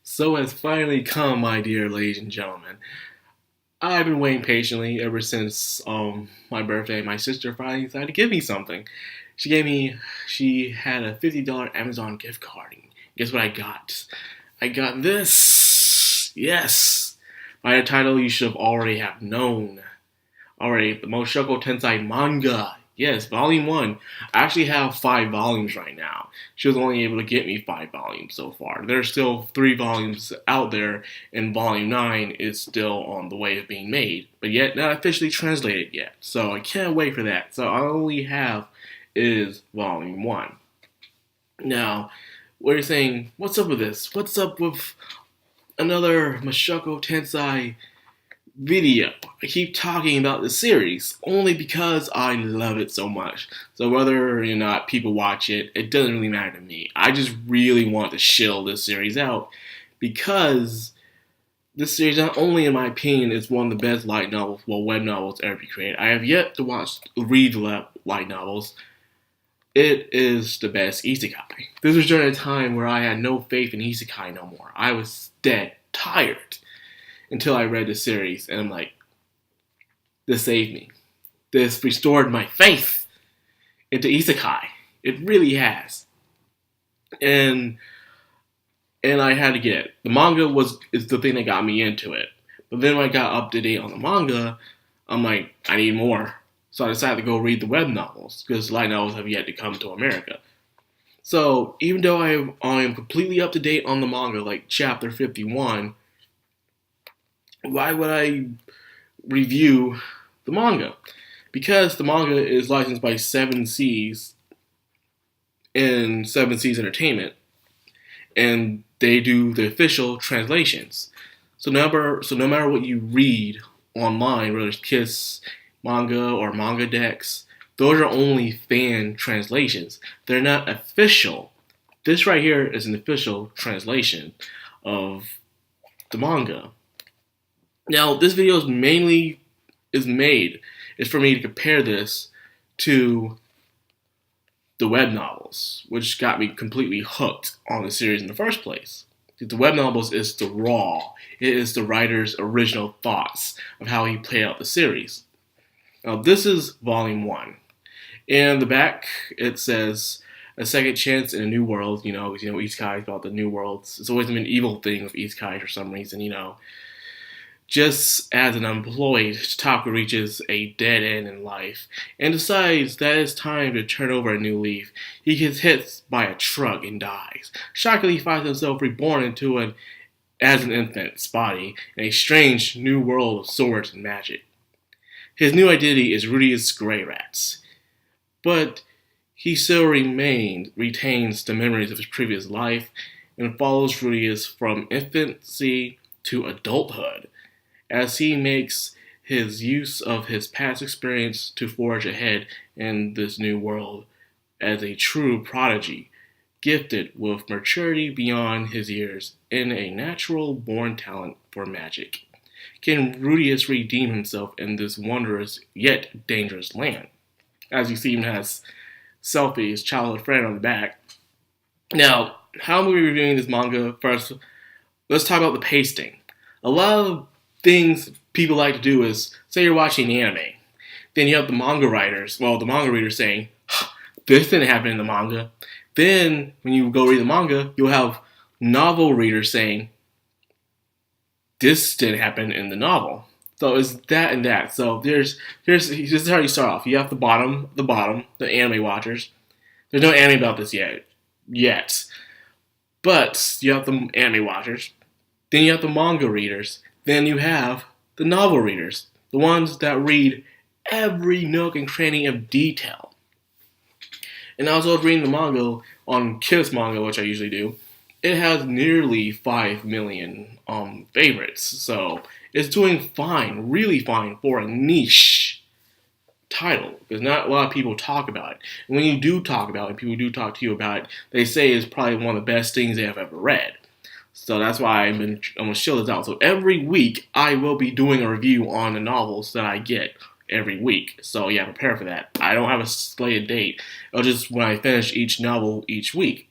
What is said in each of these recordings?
So has finally come, my dear ladies and gentlemen. I've been waiting patiently ever since my birthday. My sister finally decided to give me something. She gave me, she had a $50 Amazon gift card. And guess what I got? I got this. Yes. By the title you should have already have known. Already, the Mushoku Tensei Manga. Yes, volume 1. I actually have 5 volumes right now. She was only able to get me 5 volumes so far. There's still 3 volumes out there, and volume 9 is still on the way of being made, but yet not officially translated yet. So I can't wait for that. So all I only have is volume 1. Now, what you're saying, what's up with this? What's up with another Mushoku Tensei video? I keep talking about the series only because I love it so much. So whether or not people watch it, it doesn't really matter to me. I just really want to shill this series out because this series, not only in my opinion, is one of the best light novels, well, web novels ever be created. I have yet to read the light novels. It is the best isekai. This was during a time where I had no faith in isekai no more. I was dead tired until I read the series, and I'm like, this saved me. This restored my faith into isekai. It really has. And I had to get it. The manga is the thing that got me into it. But then when I got up to date on the manga, I'm like, I need more. So I decided to go read the web novels, because light novels have yet to come to America. So even though I am completely up to date on the manga, like chapter 51, why would I review the manga? Because the manga is licensed by 7 Seas and 7 Seas Entertainment, and they do the official translations. So no matter what you read online, whether it's Kiss manga or manga decks, those are only fan translations. They're not official. This right here is an official translation of the manga. Now, this video is made for me to compare this to the web novels, which got me completely hooked on the series in the first place. The web novels is the raw. It is the writer's original thoughts of how he played out the series. Now, this is volume 1. In the back, it says, a second chance in a new world. Isekai about the new worlds. It's always been an evil thing with Isekai for some reason, Just as an unemployed, Taku reaches a dead end in life and decides that it's time to turn over a new leaf. He gets hit by a truck and dies. Shockingly, he finds himself reborn as an infant's body in a strange new world of swords and magic. His new identity is Rudius Greyrats, but he still retains the memories of his previous life and follows Rudius from infancy to adulthood, as he makes his use of his past experience to forge ahead in this new world as a true prodigy, gifted with maturity beyond his years and a natural born talent for magic. Can Rudius redeem himself in this wondrous yet dangerous land? As you see, he has Selfie, his childhood friend, on the back. Now, how am I reviewing this manga? First, let's talk about the pasting. A lot of things people like to do is, say you're watching the anime, then you have the manga readers saying, this didn't happen in the manga. Then, when you go read the manga, you'll have novel readers saying, this didn't happen in the novel. So it's that and that. So this is how you start off. You have the bottom, the anime watchers. There's no anime about this yet. But you have the anime watchers. Then you have the manga readers. Then you have the novel readers, the ones that read every nook and cranny of detail. And I was reading the manga on Kiss Manga, which I usually do. It has nearly 5 million favorites, so it's doing fine, really fine for a niche title, because not a lot of people talk about it. And when you do talk about it, people do talk to you about it, they say it's probably one of the best things they have ever read. So that's why I'm going to show this out. So every week, I will be doing a review on the novels that I get every week. So yeah, prepare for that. I don't have a slated date. It'll just when I finish each novel each week.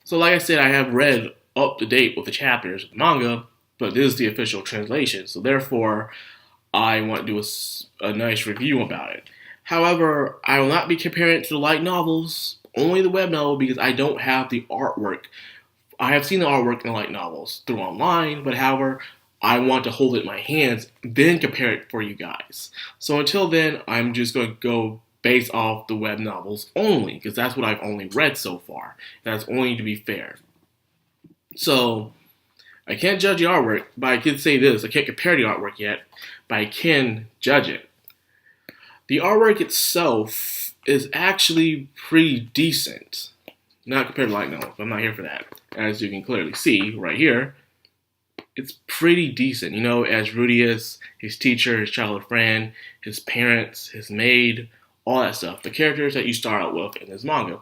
So like I said, I have read up to date with the chapters of the manga, but this is the official translation, so therefore I want to do a nice review about it. However, I will not be comparing it to the light novels, only the web novel, because I don't have the artwork. I have seen the artwork in the light novels through online, but however, I want to hold it in my hands, then compare it for you guys. So until then, I'm just going to go based off the web novels only, because that's what I've only read so far. That's only to be fair. So, I can't judge the artwork, but I can say this. I can't compare the artwork yet, but I can judge it. The artwork itself is actually pretty decent. Not compared to light novels, I'm not here for that. As you can clearly see right here, it's pretty decent. You know, as Rudius, his teacher, his childhood friend, his parents, his maid, all that stuff. The characters that you start out with in this manga.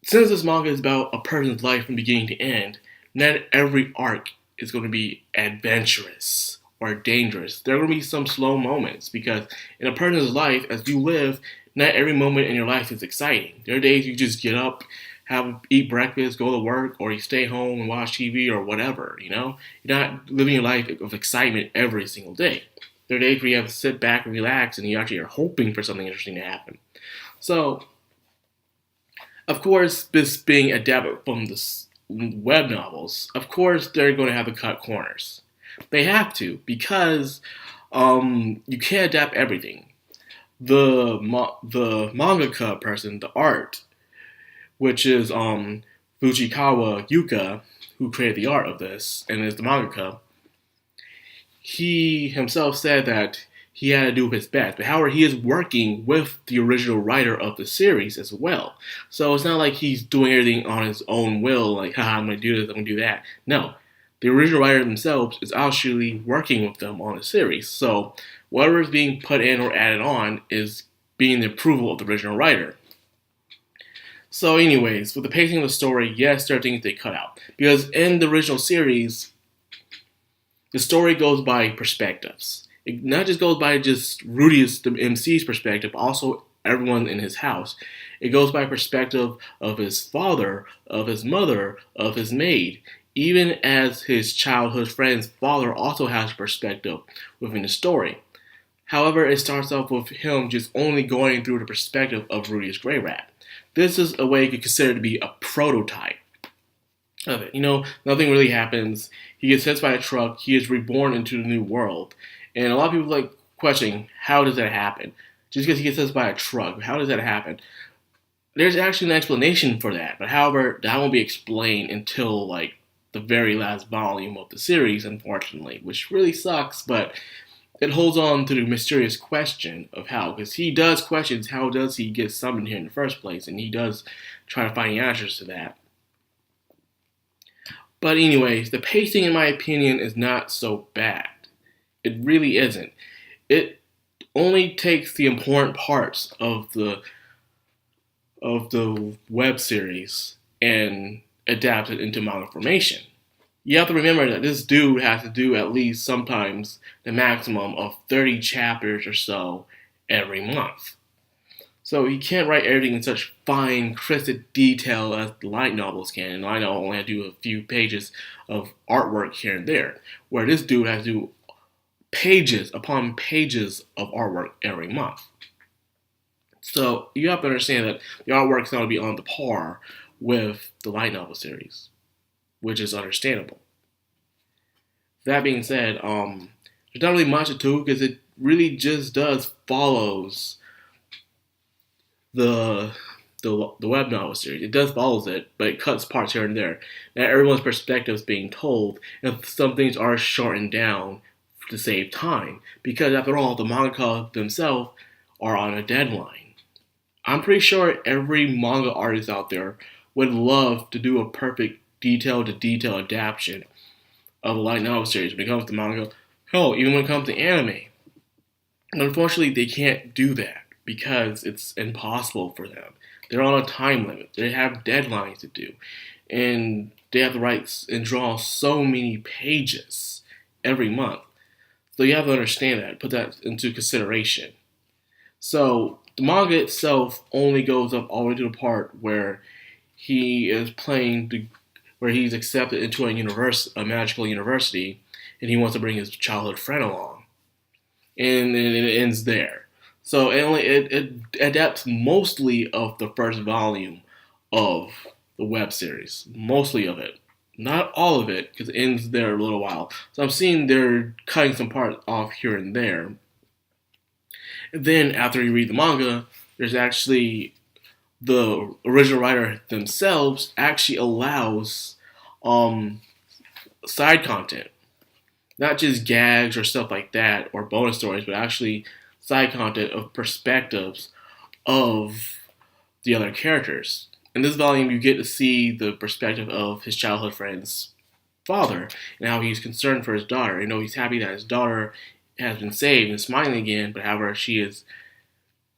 Since this manga is about a person's life from beginning to end, not every arc is going to be adventurous or dangerous. There are going to be some slow moments because in a person's life, as you live, not every moment in your life is exciting. There are days you just get up, eat breakfast, go to work, or you stay home and watch TV or whatever, you know? You're not living your life of excitement every single day. There are days where you have to sit back and relax and you actually are hoping for something interesting to happen. So, of course, this being adapted from the web novels, of course they're going to have to cut corners. They have to, because you can't adapt everything. The mangaka person, the art, which is Fujikawa Yuka, who created the art of this, and is the mangaka, he himself said that he had to do his best. But however, he is working with the original writer of the series as well. So it's not like he's doing everything on his own will, like, haha, I'm going to do this, I'm going to do that. No. The original writer themselves is actually working with them on the series. So whatever is being put in or added on is being the approval of the original writer. So anyways, with the pacing of the story, yes, there are things they cut out. Because in the original series, the story goes by perspectives. It not just goes by just Rudius, the MC's perspective, but also everyone in his house. It goes by perspective of his father, of his mother, of his maid. Even as his childhood friend's father also has perspective within the story. However, it starts off with him just only going through the perspective of Rudius Grey Rat. This is a way you could consider to be a prototype of it. You know, nothing really happens. He gets hit by a truck. He is reborn into the new world. And a lot of people like questioning, how does that happen? Just because he gets hit by a truck, how does that happen? There's actually an explanation for that. But however, that won't be explained until like the very last volume of the series, unfortunately, which really sucks, but it holds on to the mysterious question of how, because he does questions how does he get summoned here in the first place, and he does try to find the answers to that. But anyways, the pacing, in my opinion, is not so bad. It really isn't. It only takes the important parts of the web series and adapts it into manga formation. You have to remember that this dude has to do at least sometimes the maximum of 30 chapters or so every month. So he can't write everything in such fine, crisp detail as the light novels can. And I know only have to do a few pages of artwork here and there, where this dude has to do pages upon pages of artwork every month. So you have to understand that the artwork is not going to be on the par with the light novel series, which is understandable. That being said, there's not really much to it because it really just does follows the web novel series. It does follows it, but it cuts parts here and there. Now everyone's perspective is being told, and some things are shortened down to save time. Because after all, the mangaka themselves are on a deadline. I'm pretty sure every manga artist out there would love to do a perfect detail-to-detail adaptation of a light novel series when it comes to manga. Hell, even when it comes to anime. Unfortunately, they can't do that because it's impossible for them. They're on a time limit. They have deadlines to do. And they have to write and draw so many pages every month. So you have to understand that, put that into consideration. So the manga itself only goes up all the way to the part where he is playing where he's accepted into a magical university, and he wants to bring his childhood friend along, and it ends there. So it adapts mostly of the first volume of the web series, mostly of it, not all of it, because it ends there a little while. So I'm seeing they're cutting some parts off here and there. And then after you read the manga, there's actually the original writer themselves actually allows side content, not just gags or stuff like that or bonus stories, but actually side content of perspectives of the other characters. In this volume, you get to see the perspective of his childhood friend's father and how he's concerned for his daughter. You know, he's happy that his daughter has been saved and smiling again, but however, she is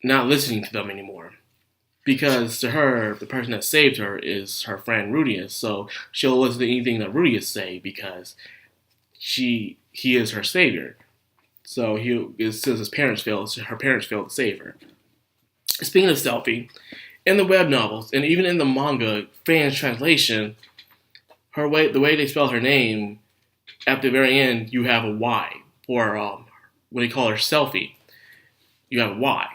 not listening to them anymore. Because to her, the person that saved her is her friend Rudius, so she'll listen to anything that Rudius say because he is her savior. So since her parents failed to save her. Speaking of Selfie, in the web novels and even in the manga fans translation, the way they spell her name, at the very end you have a Y, or what they call her Selfie. You have a Y.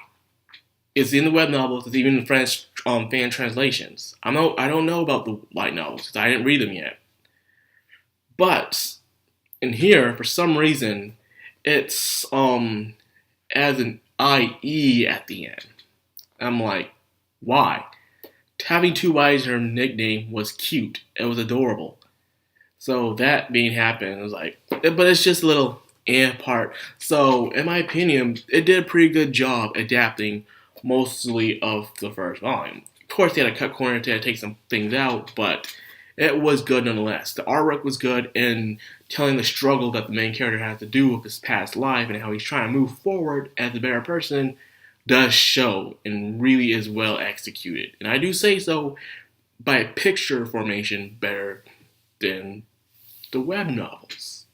It's in the web novels. It's even in French fan translations. I don't know about the light novels because I didn't read them yet. But in here, for some reason, it's as an IE at the end. I'm like, why? Having two Y's in her nickname was cute. It was adorable. So that being happened, it was like, but it's just a little part. So in my opinion, it did a pretty good job adapting mostly of the first volume. Of course, they had to cut corners, they had to take some things out, but it was good nonetheless. The artwork was good, and telling the struggle that the main character has to do with his past life and how he's trying to move forward as a better person does show and really is well executed. And I do say so by picture formation better than the web novels.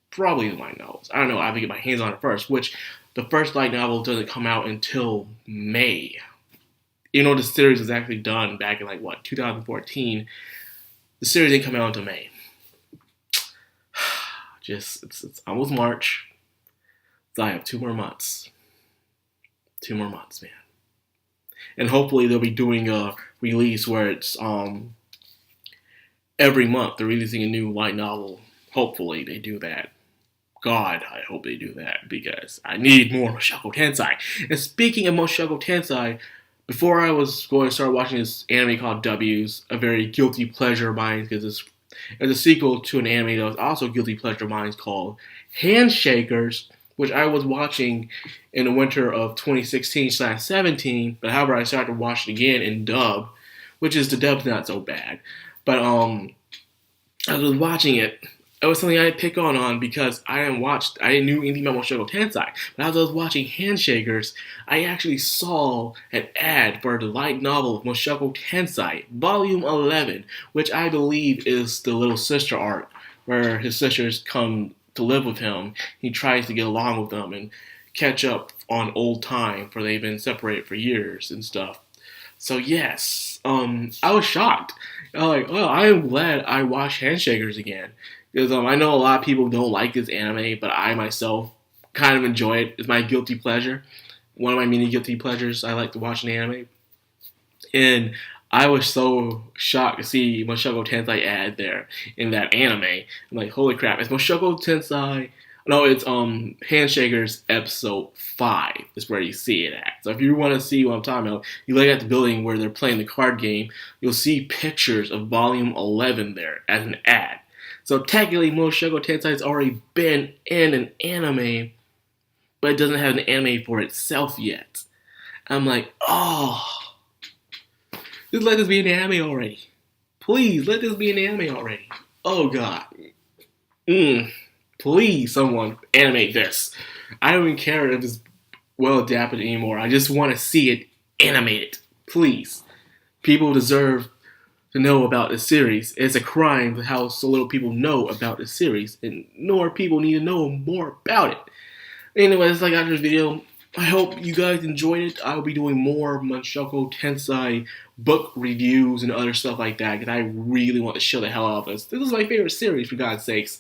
Probably the light novels. I don't know, I have to get my hands on it first, which the first light novel doesn't come out until May. You know, the series was actually done back in 2014. The series didn't come out until May. It's almost March. So I have 2 more months. 2 more months, man. And hopefully they'll be doing a release where it's every month they're releasing a new light novel. Hopefully they do that. God, I hope they do that, because I need more Mushoku Tensei. And speaking of Mushoku Tensei, before I was going to start watching this anime called W's, a very guilty pleasure of mine, because it's a sequel to an anime that was also guilty pleasure of mine called Handshakers, which I was watching in the winter of 2016/17, but however, I started to watch it again in dub, which is the dub's not so bad. But I was watching it. It was something I had to pick on because I didn't know anything about Mushoku Tensei. But as I was watching Handshakers, I actually saw an ad for the light novel of Mushoku Tensei, Volume 11, which I believe is the little sister arc, where his sisters come to live with him. He tries to get along with them and catch up on old time, for they've been separated for years and stuff. So yes, I was shocked. I was like, oh, I am glad I watched Handshakers again. Because I know a lot of people don't like this anime, but I myself kind of enjoy it. It's my guilty pleasure. One of my many guilty pleasures. I like to watch an anime. And I was so shocked to see Mushoku Tensei ad there in that anime. I'm like, holy crap, it's Mushoku Tensei. No, it's Handshakers episode 5 is where you see it at. So if you want to see what I'm talking about, you look at the building where they're playing the card game, you'll see pictures of volume 11 there as an ad. So technically, Mushoku Tensei has already been in an anime, but it doesn't have an anime for itself yet. I'm like, oh, just let this be an anime already. Please, let this be an anime already. Oh, God. Please, someone animate this. I don't even care if it's well adapted anymore. I just want to see it animated. Please. People deserve to know about this series. It's a crime how so little people know about this series, and more people need to know more about it. Anyways, after this video, I hope you guys enjoyed it. I will be doing more Mushoku Tensei book reviews and other stuff like that, because I really want to show the hell out of this. This is my favorite series, for God's sakes.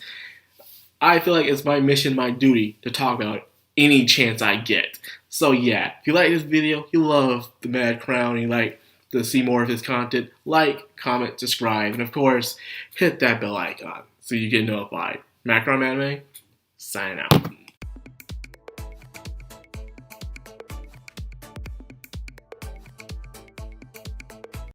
I feel like it's my mission, my duty, to talk about it any chance I get. So yeah, if you like this video, you love the Mad Crown, and you like to see more of his content, like, comment, subscribe, and of course, hit that bell icon so you get notified. Macron Anime, signing out.